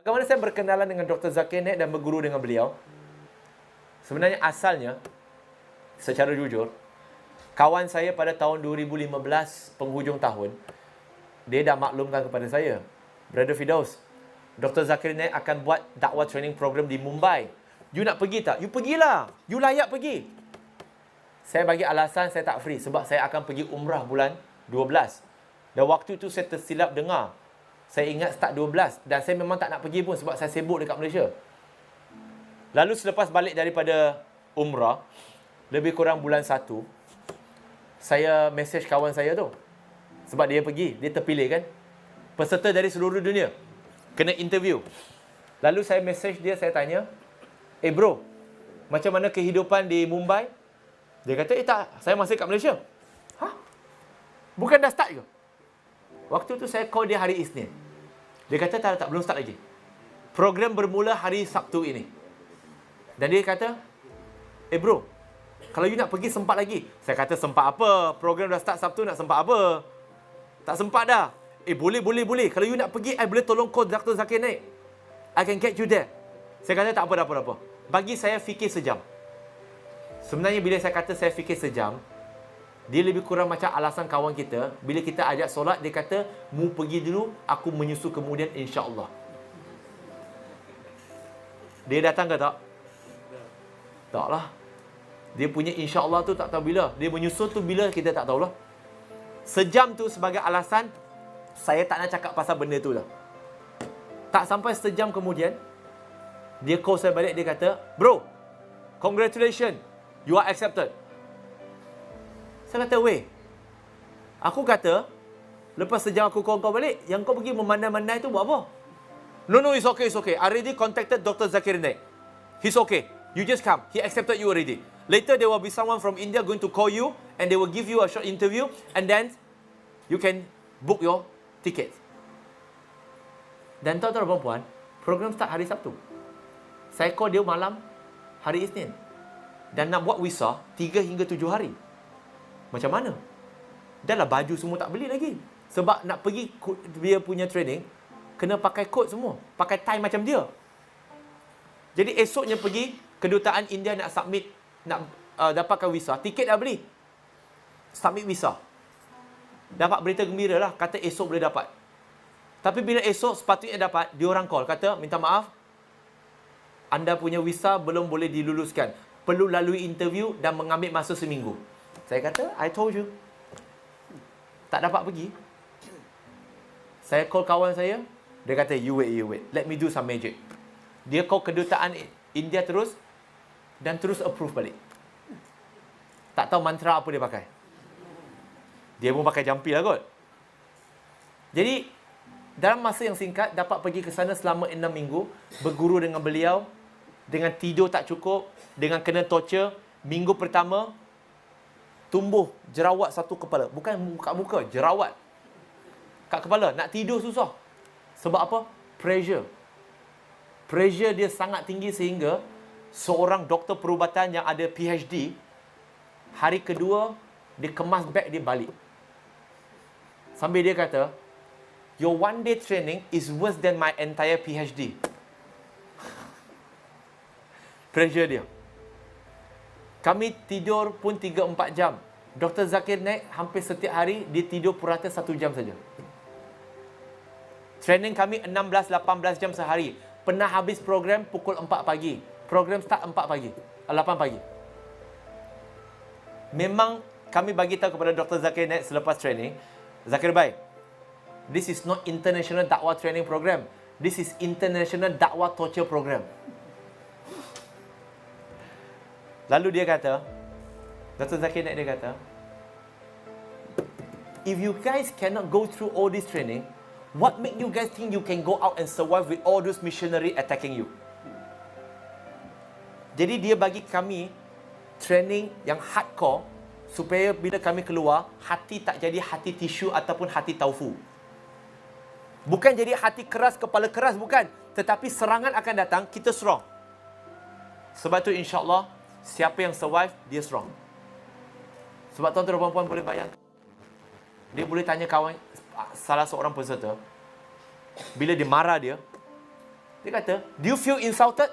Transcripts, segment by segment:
Bagaimana saya berkenalan dengan Dr. Zakir Naik dan berguru dengan beliau? Sebenarnya asalnya, secara jujur, kawan saya pada tahun 2015, penghujung tahun, dia dah maklumkan kepada saya, Brother Firdaus, Dr. Zakir Naik akan buat dakwah training program di Mumbai. You nak pergi tak? You pergilah. You layak pergi. Saya bagi alasan saya tak free sebab saya akan pergi umrah bulan 12. Dan waktu itu saya tersilap dengar. Saya ingat start 12 dan saya memang tak nak pergi pun sebab saya sibuk dekat Malaysia. Lalu selepas balik daripada umrah, lebih kurang bulan 1, saya mesej kawan saya tu. Sebab dia pergi, dia terpilih kan. Peserta dari seluruh dunia. Kena interview. Lalu saya mesej dia, saya tanya, bro, macam mana kehidupan di Mumbai? Dia kata, tak, saya masih kat Malaysia. Hah? Bukan dah start ke? Waktu tu saya call dia hari Isnin. Dia kata, tak, belum start lagi. Program bermula hari Sabtu ini. Dan dia kata, bro, kalau you nak pergi sempat lagi. Saya kata, sempat apa? Program dah start Sabtu, nak sempat apa? Tak sempat dah. Boleh. Kalau you nak pergi, I boleh tolong call Dr. Zakir Naik. I can get you there. Saya kata, tak apa. Bagi saya fikir sejam. Sebenarnya bila saya kata saya fikir sejam, dia lebih kurang macam alasan kawan kita. Bila kita ajak solat, dia kata, mu pergi dulu, aku menyusul kemudian insya-Allah. Dia datang ke tak? Taklah. Dia punya insya-Allah tu tak tahu bila. Dia menyusul tu bila, kita tak tahulah. Sejam tu sebagai alasan, saya tak nak cakap pasal benda tu lah. Tak sampai sejam kemudian, dia call saya balik, dia kata, bro, congratulations, you are accepted. Saya kata, weh, aku kata, lepas sejam aku call kau balik, yang kau pergi memandai-mandai tu buat apa? No, it's okay. I already contacted Dr. Zakir Naik. He's okay. You just come. He accepted you already. Later, there will be someone from India going to call you, and they will give you a short interview, and then you can book your ticket. Dan tuan-tuan dan puan, program start hari Sabtu. Saya call dia malam hari Isnin. Dan nak buat visa 3 hingga 7 hari. Macam mana? Dah lah baju semua tak beli lagi. Sebab nak pergi dia punya training, kena pakai kod semua. Pakai tie macam dia. Jadi esoknya pergi, kedutaan India nak submit, nak dapatkan visa. Tiket dah beli. Submit visa. Dapat berita gembira lah. Kata esok boleh dapat. Tapi bila esok sepatutnya dapat, dia orang call. Kata, minta maaf, anda punya visa belum boleh diluluskan. Perlu lalui interview dan mengambil masa seminggu. Saya kata, I told you. Tak dapat pergi. Saya call kawan saya. Dia kata, you wait. Let me do some magic. Dia call kedutaan India terus. Dan terus approve balik. Tak tahu mantra apa dia pakai. Dia pun pakai jampi lah kot. Jadi, dalam masa yang singkat, dapat pergi ke sana selama 6 minggu. Berguru dengan beliau. Dengan tidur tak cukup. Dengan kena torture. Minggu pertama, tumbuh jerawat satu kepala. Bukan kat muka, jerawat kat kepala. Nak tidur susah. Sebab apa? Pressure dia sangat tinggi sehingga seorang doktor perubatan yang ada PhD, hari kedua, dia kemas beg dia balik. Sambil dia kata, your one day training is worse than my entire PhD. Pressure dia. Kami tidur pun 3-4 jam. Dr. Zakir Naik hampir setiap hari dia tidur purata 1 jam saja. Training kami 16-18 jam sehari. Pernah habis program pukul 4 pagi. Program start 8 pagi. Memang kami bagi tahu kepada Dr. Zakir Naik selepas training, Zakir Bhai, this is not international dakwah training program. This is international dakwah torture program. Lalu dia kata, Dr. Zakir Naik dia kata, if you guys cannot go through all this training, what make you guys think you can go out and survive with all those missionary attacking you? Jadi dia bagi kami training yang hardcore supaya bila kami keluar, hati tak jadi hati tisu ataupun hati taufu. Bukan jadi hati keras, kepala keras, bukan. Tetapi serangan akan datang, kita strong. Sebab tu insya-Allah, siapa yang survive, dia strong. Sebab tuan-tuan dan puan-puan boleh bayangkan. Dia boleh tanya kawan, salah seorang peserta, bila dia marah dia, Dia kata, do you feel insulted?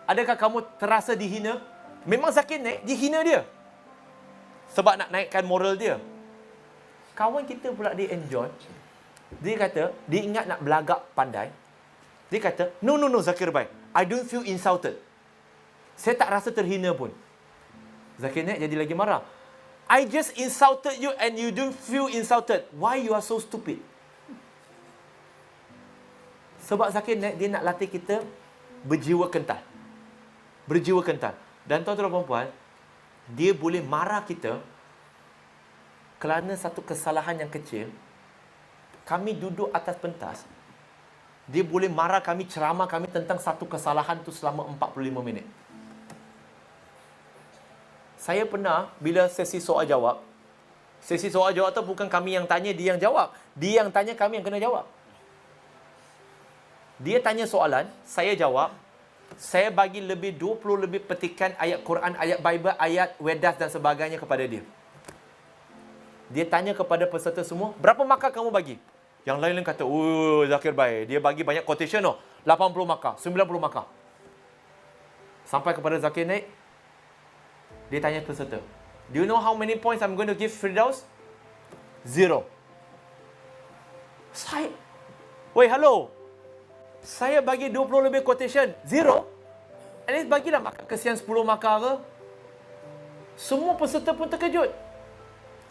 Adakah kamu terasa dihina? Memang Zakir Naik, dia hina dia. Sebab nak naikkan moral dia. Kawan kita pula dia enjoy. Dia kata, dia ingat nak belagak pandai. Dia kata, no Zakir Baik. I don't feel insulted. Saya tak rasa terhina pun. Zakir Naik jadi lagi marah. I just insulted you and you don't feel insulted. Why you are so stupid? Sebab Zakir Naik, dia nak latih kita berjiwa kental. Berjiwa kental. Dan tuan-tuan dan puan-puan, dia boleh marah kita kerana satu kesalahan yang kecil. Kami duduk atas pentas. Dia boleh marah kami, ceramah kami tentang satu kesalahan tu selama 45 minit. Saya pernah, bila sesi soal jawab tu bukan kami yang tanya, dia yang jawab. Dia yang tanya, kami yang kena jawab. Dia tanya soalan, saya jawab. Saya bagi lebih 20 lebih petikan ayat Quran, ayat Bible, ayat Vedas dan sebagainya kepada dia. Dia tanya kepada peserta semua, berapa markah kamu bagi? Yang lain-lain kata, oh Zakir Baik, dia bagi banyak quotation tau. 80 markah, 90 markah. Sampai kepada Zakir Naik, dia tanya peserta, do you know how many points I'm going to give Firdaus? 0. Hello. Saya bagi 20 lebih quotation, 0. At least bagilah markah kesian 10 markah ke. Semua peserta pun terkejut.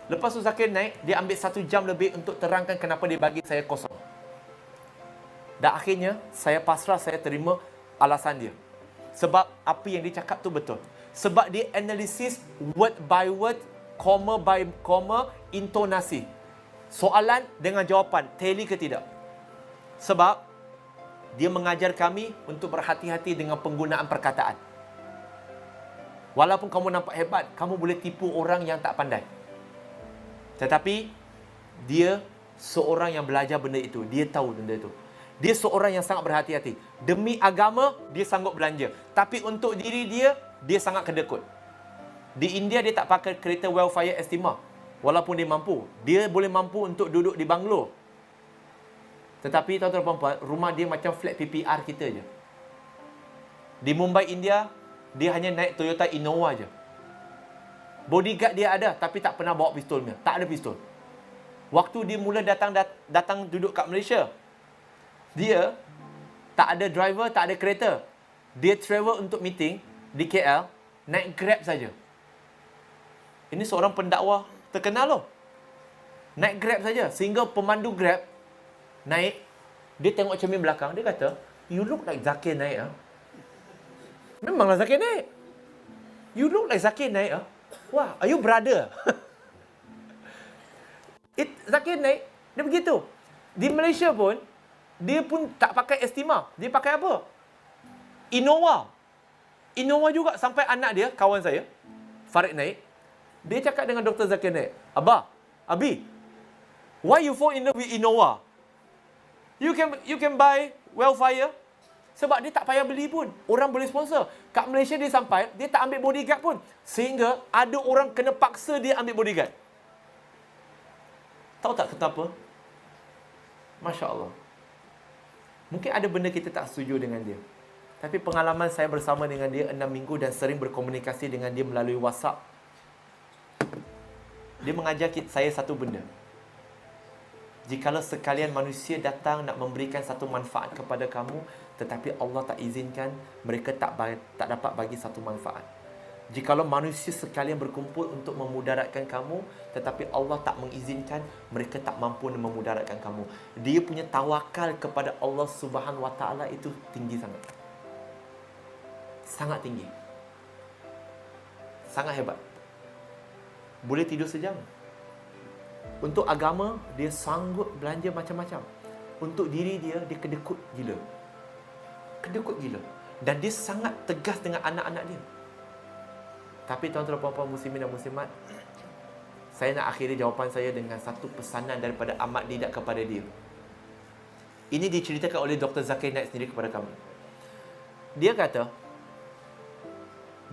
Lepas tu Zakir Naik, dia ambil 1 jam lebih untuk terangkan kenapa dia bagi saya kosong. Dan akhirnya, saya pasrah, saya terima alasan dia. Sebab apa yang dia cakap tu betul. Sebab dia analisis word by word, comma by comma, intonasi. Soalan dengan jawapan, tally ke tidak. Sebab dia mengajar kami untuk berhati-hati dengan penggunaan perkataan. Walaupun kamu nampak hebat, kamu boleh tipu orang yang tak pandai. Tetapi, dia seorang yang belajar benda itu. Dia tahu benda itu. Dia seorang yang sangat berhati-hati. Demi agama, dia sanggup belanja. Tapi untuk diri dia, dia sangat kedekut. Di India, dia tak pakai kereta welfare estima. Walaupun dia mampu. Dia boleh mampu untuk duduk di banglo. Tetapi, tuan-tuan dan puan-puan, rumah dia macam flat PPR kita je. Di Mumbai, India, dia hanya naik Toyota Innova je. Bodyguard dia ada, tapi tak pernah bawa pistolnya. Tak ada pistol. Waktu dia mula datang duduk kat Malaysia, dia tak ada driver, tak ada kereta. Dia travel untuk meeting di KL, naik Grab saja. Ini seorang pendakwah terkenal loh. Naik Grab saja. Sehingga pemandu Grab naik, dia tengok cermin belakang, dia kata, you look like Zakir Naik. Memanglah Zakir Naik. You look like Zakir Naik. Wah, are you brother? Zakir Naik, dia begitu. Di Malaysia pun, dia pun tak pakai estima. Dia pakai apa? Innova. Innova juga. Sampai anak dia, kawan saya, Farid Naik, dia cakap dengan Dr. Zakir Naik, Abi, why you fall in love with Innova? You can buy welfare. Sebab dia tak payah beli pun. Orang boleh sponsor. Kat Malaysia dia sampai, dia tak ambil bodyguard pun. Sehingga ada orang kena paksa dia ambil bodyguard. Tahu tak kenapa? Masya Allah. Mungkin ada benda kita tak setuju dengan dia. Tapi pengalaman saya bersama dengan dia 6 minggu dan sering berkomunikasi dengan dia melalui WhatsApp. Dia mengajar saya satu benda. Jikalau sekalian manusia datang nak memberikan satu manfaat kepada kamu, tetapi Allah tak izinkan, mereka tak dapat bagi satu manfaat. Jikalau manusia sekalian berkumpul untuk memudaratkan kamu, tetapi Allah tak mengizinkan, mereka tak mampu memudaratkan kamu. Dia punya tawakal kepada Allah Subhanahu Wa Taala itu tinggi sangat. Sangat tinggi. Sangat hebat. Boleh tidur sejam. Untuk agama, dia sanggup belanja macam-macam. Untuk diri dia, dia kedekut gila. Kedekut gila. Dan dia sangat tegas dengan anak-anak dia. Tapi tuan-tuan, puan-puan, muslimin dan muslimat, saya nak akhiri jawapan saya dengan satu pesanan daripada Ahmad Didat kepada dia. Ini diceritakan oleh Dr. Zakir Naik sendiri kepada kami. Dia kata,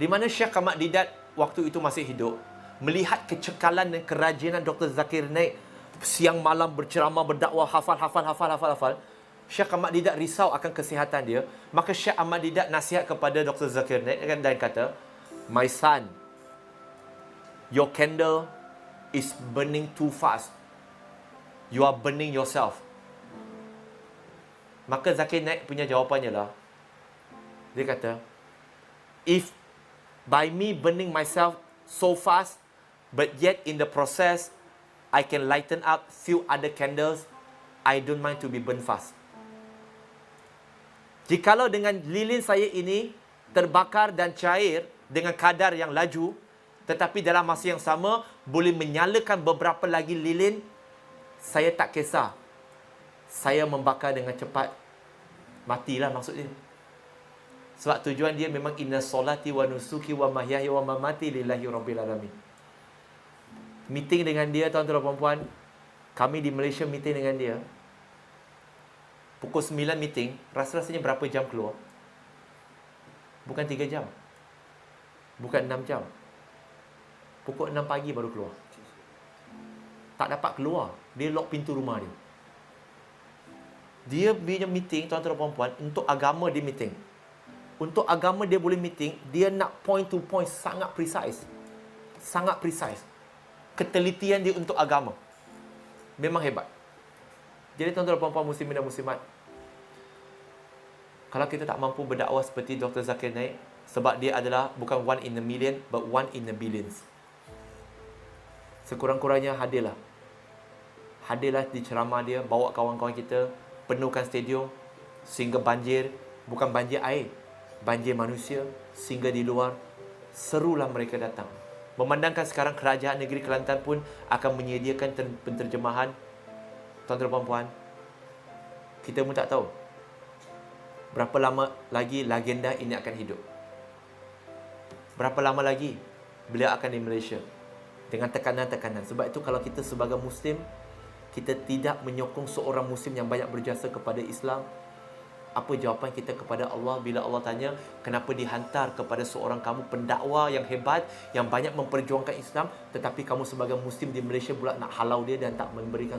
di mana Syekh Ahmad Didat waktu itu masih hidup, melihat kecekalan dan kerajinan Dr. Zakir Naik siang malam berceramah, berdakwah, hafal. Syekh Ahmad Didat risau akan kesihatan dia. Maka Syekh Ahmad Didat nasihat kepada Dr. Zakir Naik dan kata, "My son, your candle is burning too fast. You are burning yourself." Maka Zakir Naik punya jawapannya lah, dia kata, "If by me burning myself so fast, but yet in the process, I can lighten up few other candles, I don't mind to be burn fast." Jikalau dengan lilin saya ini terbakar dan cair dengan kadar yang laju, tetapi dalam masa yang sama boleh menyalakan beberapa lagi lilin, saya tak kisah. Saya membakar dengan cepat, matilah maksud dia. Sebab tujuan dia memang inna solati wa nusuki wa mahyaya wa mamati lillahi rabbil alamin. Meeting dengan dia, tuan-tuan dan puan-puan, kami di Malaysia meeting dengan dia. Pukul 9 meeting, rasa-rasanya berapa jam keluar? Bukan 3 jam. Bukan 6 jam. Pukul 6 pagi baru keluar. Tak dapat keluar. Dia lock pintu rumah dia. Dia punya meeting, tuan-tuan dan puan-puan, untuk agama dia meeting. Untuk agama dia boleh meeting, dia nak point to point, sangat precise. Sangat precise. Ketelitian dia untuk agama memang hebat. Jadi tuan-tuan dan puan-puan muslimin dan muslimat, kalau kita tak mampu berdakwah seperti Dr. Zakir Naik, sebab dia adalah bukan one in a million, but one in a billions. Sekurang-kurangnya hadirlah. Hadirlah di ceramah dia, bawa kawan-kawan kita, penuhkan stadium, sehingga banjir, bukan banjir air, banjir manusia, sehingga di luar, serulah mereka datang. Memandangkan sekarang kerajaan negeri Kelantan pun akan menyediakan penterjemahan. Tuan-tuan dan puan-puan, kita pun tak tahu berapa lama lagi legenda ini akan hidup. Berapa lama lagi beliau akan di Malaysia dengan tekanan-tekanan. Sebab itu kalau kita sebagai Muslim, kita tidak menyokong seorang Muslim yang banyak berjasa kepada Islam, apa jawapan kita kepada Allah bila Allah tanya, kenapa dihantar kepada seorang kamu pendakwa yang hebat, yang banyak memperjuangkan Islam, tetapi kamu sebagai Muslim di Malaysia pula nak halau dia dan tak memberikan